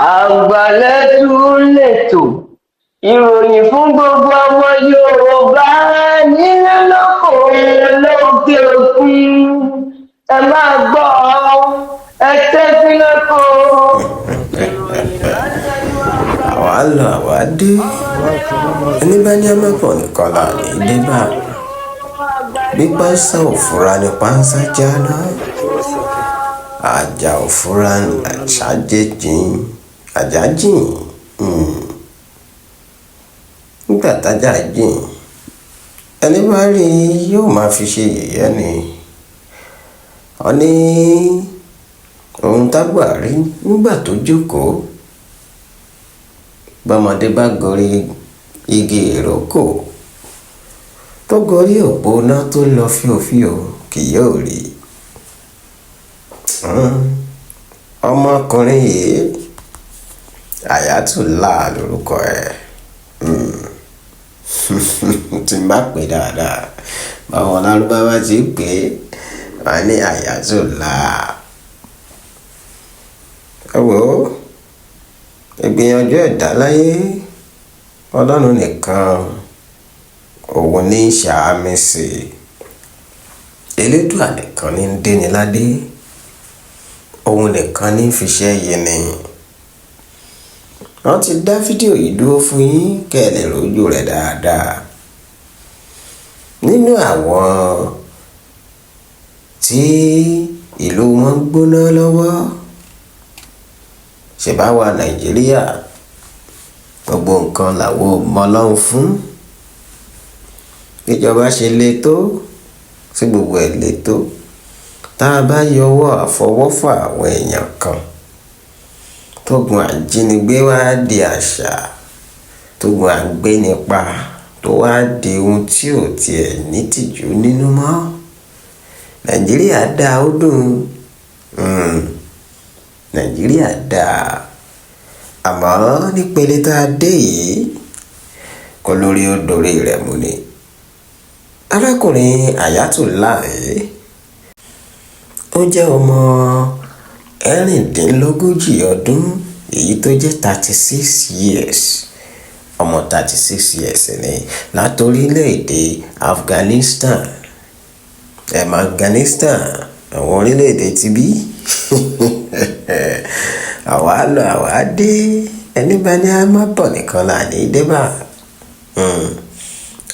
Àgbàlẹ́tù lètò ìròyìn fún gbogbo ọmọ Yorùbá nílé lóko lókè òkun. Ẹ máa gbọ́ ẹ tẹ́tí lóko. Ìròyìn látẹnu àgbà. Àwa lọ àwa dé ẹni bá ní ọmọpọ̀ nìkan là ní débà bí pánsá òfúra ní pánsá jáná àjà òfúra ní àjà jìn nígbà tájà jìn ẹni bá rí yóò máa fi ṣe yẹ̀yẹ́ ni ọ ní ohun tágbà rí nígbà tó jókòó bọ́mọdé bá gorí igi ìrókò tó gorí òpó náà tó lọ fíofíò kì yóò rí ọmọkùnrin yìí Ayatollah lórúkọ ẹ̀ tí n bá pè dáadáa báwọn lárúbáwá ti pè wá ní Ayatollah. Ẹ wò ó ìgbìyànjú ẹ̀dá láyé Ọlọ́run nìkan òun ní ṣàmì sí Elédùà nìkan ní déni ládé òun nìkan ní fiṣẹ́ yẹni. Wọ́n ti dá fídíò yìí dúró fún yín kẹ́ ẹ lè rójú rẹ̀ dáadáa. Nínú àwọn tí ìlú wọn gbóná lọ́wọ́ ṣèbáwa Nàìjíríà gbogbo nǹkan làwọn mọ Ọlọ́run fún ìjọba ṣe le tó sí gbogbo ẹ̀ le tó tá a bá yọwọ́ àfọwọ́fà àwọn èèyàn kan tógun àjínigbé wá di àṣà tógun àgbénipa tó wá di ohun tí ò tiẹ̀ nítìjú nínú mọ́. Nàìjíríà dáa ó dùn Nàìjíríà dáa àmọ́ nípele tá a dé yìí kọ́ lórí ó dorí rẹ̀ mú ni. Arákùnrin Ayatollah ó jẹ́ ọmọ ẹ̀rìndínlógójì ọdún èyí tó jẹ́ 36 years ọmọ 36 years ni látorílẹ̀-èdè Afghanistan Afghanistan àwọn orílẹ̀-èdè ti bí àwa lọ àwa dé ẹni bá ní a má bọ̀ nìkan là ní débà.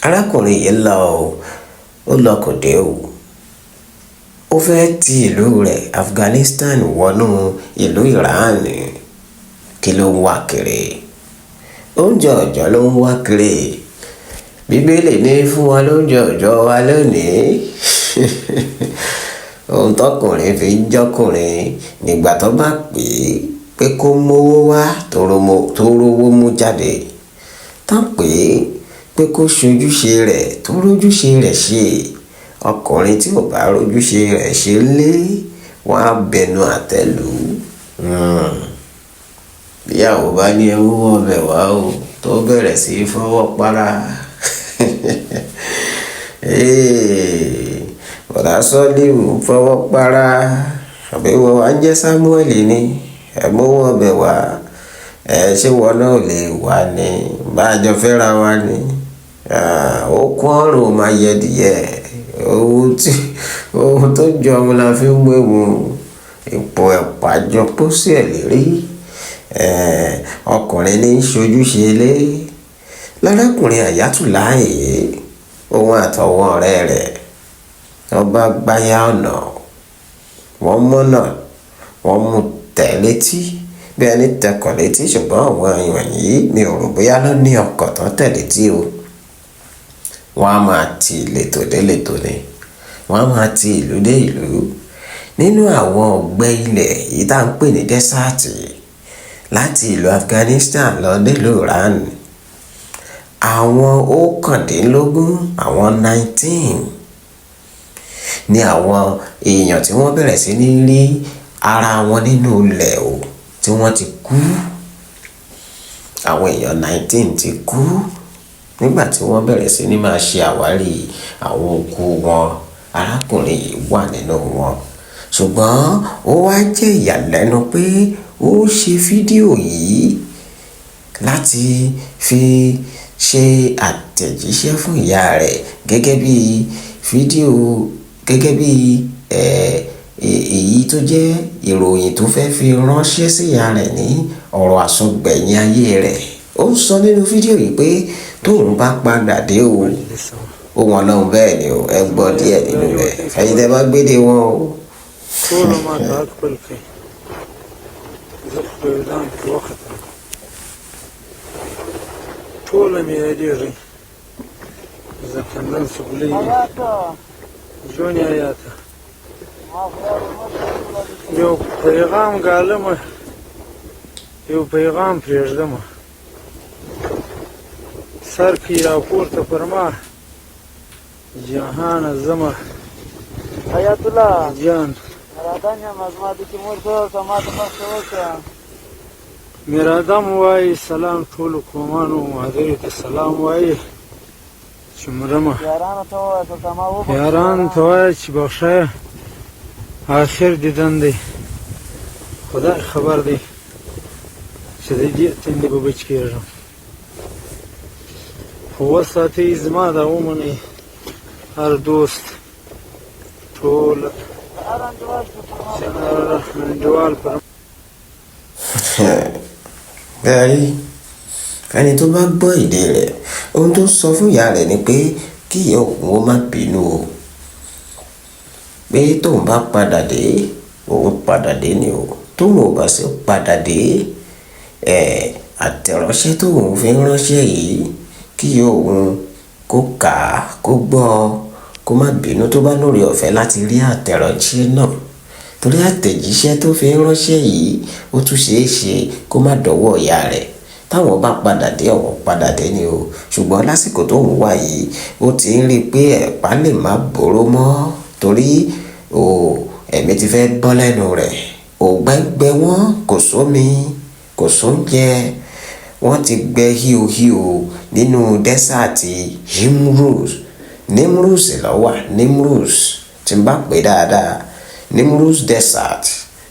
Arákùnrin yìí ó lọ kò dé o ó fẹ́ ti ìlú rẹ̀ Afghanistan wọnú ìlú Iran kí ló ń wá kiri oúnjẹ ọ̀jọ́ ló ń wá kiri Bíbélì ní fún wa lóúnjẹ ọ̀jọ́ wa lónìí ohun tọkùnrin fi ń jọkùnrin nígbà tó bá pé kó mówó wá tó rówó mú jáde tán pé kó ṣojúṣe rẹ̀ tó rójúṣe rẹ̀ ṣe ọkùnrin tí ò bá rójúṣe rẹ̀ ṣe lé wọn á bẹnu àtẹ́lù. Bíyàwó bá ní ẹ wúwọ́ ọbẹ̀ wá o tó bẹ̀rẹ̀ sí í fọwọ́ para bọ̀dá Sọ́líù fọwọ́ para àbí wọ́n wá ń jẹ́ Samuel ni ẹ mówó ọbẹ̀ wá ṣé wọn náà lè wá ní bájọ fẹ́ra wa ni ó kún ọ̀rùn máa yẹ dìyẹ ohun tó jọ ọmọ la fi ń wéwu ipò ẹ̀pà jọ pósí ẹ̀ lérí ọkùnrin ní ṣojúṣe lé lárákùnrin Ayatollah òun àtọwọ́ ọ̀rẹ́ rẹ̀ wọ́n bá gbáyà ọ̀nà wọ́n mọ́nà wọ́n mú tẹ̀ létí bí ẹni tẹkọ̀ létí ṣùgbọ́n àwọn èèyàn yìí mi ò rò bóyá ló ní ọkọ̀ tán tẹ̀ létí o. Wọ́n á máa ti ìletò dé ìletò ni wọ́n á máa ti ìlú dé ìlú nínú àwọn ọ̀gbẹ́ ilẹ̀ yìí tá à ń pè ní dẹ́sáàtì láti ìlú Afghanistan lọ nílùú Iran àwọn 19 àwọn 19 ní àwọn èèyàn tí wọ́n bẹ̀rẹ̀ sí ní rí ara wọn nínú ilẹ̀ o tí wọ́n ti kú àwọn èèyàn 19 ti kú nígbà tí wọ́n bẹ̀rẹ̀ sí ní máa ṣe àwárí àwọn òkú wọn arákùnrin yìí wà nínú wọn ṣùgbọ́n ó wá jẹ́ ìyàlẹ́nu pé ó ṣe fídíò yìí láti fi ṣe àtẹ̀jíṣẹ́ fún ìyá rẹ̀ gẹ́gẹ́ bí fídíò èyí tó jẹ́ ìròyìn tó fẹ́ fi ránṣẹ́ sí ìyá rẹ̀ ní ọ̀rọ̀ àsọgbẹ̀yìn ayé rẹ̀. Ó ń sọ nínú fídíò yìí pé tóun bá padà dé o ohun ọlọ́run bẹ́ẹ̀ ni o, ẹ gbọ́ díẹ̀ nínú rẹ̀ ẹ̀yin tẹ́ bá gbédè wọn o. طول مياديري إذا كان ننسى بلي جوني آياتا يو پیغام قالما يو پیغام پریږدما سر کی راپورته فرما جهان زما حیات الله جان مرادانیا مزمادی کی مور تو سمات مخوکا مرادم وای سلام ټول کومانو حاضر ته سلام وای چمرما یاران ته سما و یاران ته چې بخښه آخر دیدن دی خدا خبر دی چې دې تندې به بچ کېږم خو ساتي زما د ومني هر دوست ټول انډوال پر bẹ́ẹ̀rí ẹni tó bá gbọ́ èdè rẹ̀ ohun tó sọ fún ìyá rẹ̀ ni pé kí ìyá òun ó má bínú o, pé tóun bá padà dé òun padà dé ni o, tóun ò bá sì padà dé àtẹ̀ránṣẹ́ tóun fi ń ránṣẹ́ yìí kí ìyá òun kó kà á kó gbọ́ kó má bínú tó bá lórí ọ̀fẹ́ láti rí àtẹ̀ránṣẹ́ náà, torí àtẹ̀jíṣẹ́ tó fi ń ránṣẹ́ yìí ó tún ṣeé ṣe kó má dọ́wọ́ ìyá rẹ̀. Táwọn bá padà dé ọ̀wọ́ padà dé ni o, ṣùgbọ́n lásìkò tó ń wá yìí ó ti ń rí i pé ẹ̀pá lè má bòró mọ́ torí ẹ̀mí ti fẹ́ bọ́ lẹ́nu rẹ̀. Ògbẹ́ngbẹ́ wọn kò sómi kò sóúnjẹ, wọ́n ti gbẹ híohío nínú dẹ́sàtì Nimrus lọ́wà Nimrus tí n bá pè dáadáa Nimrus Desert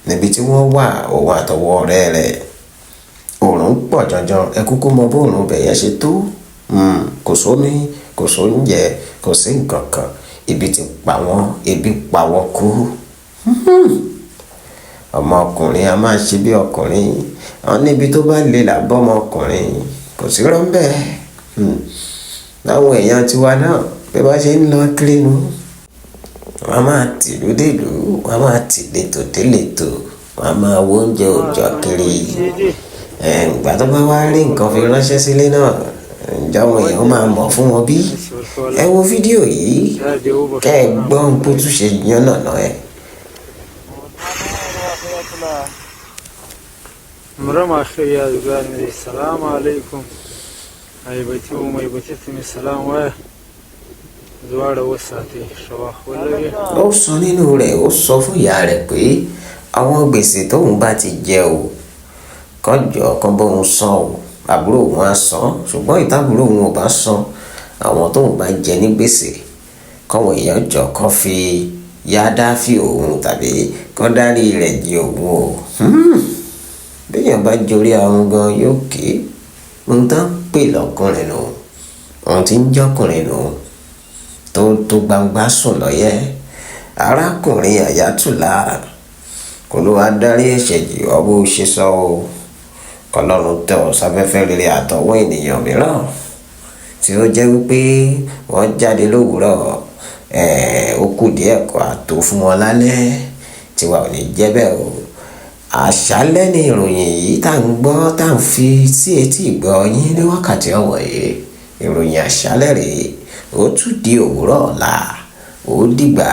níbi tí wọ́n wà òun àtọwọ́ ọ̀rẹ́ rẹ̀. Òòrùn pọ̀ jọjọ, ẹ kúkú mọ bóòrùn bẹ̀yẹ ṣe tó, kò sómi kò sóúnjẹ kò sí nǹkan kan, ebi ti pa wọ́n, ebi pa wọ́n kú. Ọmọkùnrin a máa ṣe bí ọkùnrin, àwọn níbi tó bá lè là bọ́ ọmọkùnrin kò sí rọ́ńbẹ́. Láwọn èèyàn tiwa náà bí wọ́n ṣe ń lọ kiri nu, wọ́n máa tìlú dèlú, wọ́n máa tìletò déletò, wọ́n máa wo oúnjẹ òòjọ́ kiri. Ìgbà tó bá wá rí nǹkan fi ránṣẹ́ sílé náà ǹjẹ́ àwọn èèyàn máa mọ̀ fún wọn bí? Ẹ wo fídíò yìí kẹ́ ẹ gbọ́ bó tún ṣe yánnàná ẹ̀. مرما خیر یادگار می سلام علیکم ایبتی و میبتی تمی سلام وای دواړه وساتي شواخ ولري. Ó sọ nínú rẹ̀ ó sọ fún ìyá rẹ̀ pé àwọn gbèsè tóun bá ti jẹ o kọjọ kan bóun san o, àbúrò òun á san, ṣùgbọ́n ìtàbúrò òun ò bá san àwọn tóun bá jẹ ní gbèsè kọ́wọn èèyàn jọ kán fi yá dáfí òun tàbí kán dárí rẹ̀ jì òun o. Béèyàn bá jorí àwọn gan yóò ké ohun tó ń pè lọ́kùnrin nù, ohun tí ń jọ́kùnrin nù tó gbangba sùn lọ́yẹ́. Arákùnrin Ayatollah kò ló wá dárí ẹ̀ṣẹ̀ jì ọ́ bó ṣe sọ o, kọlọ́run tẹ̀ ọ́ sáfẹ́fẹ́ rere àtọwọ́ ènìyàn mìíràn tí ó jẹ́ wípé wọ́n jáde lówùúrọ̀ ó kù díẹ̀ kó àtò fún wọn lálẹ́ tiwa ò ní jẹ́ bẹ́ẹ̀ o. Àṣálẹ́ ni ìròyìn yìí tá à ń gbọ́ tá à ń fi sí etí ìgbọ́ yín ní wákàtí ọ̀wọ̀ yìí. Ìròyìn àṣálẹ́ rèé, ó tún di òwúrọ̀ ọ̀la, ó dìgbà.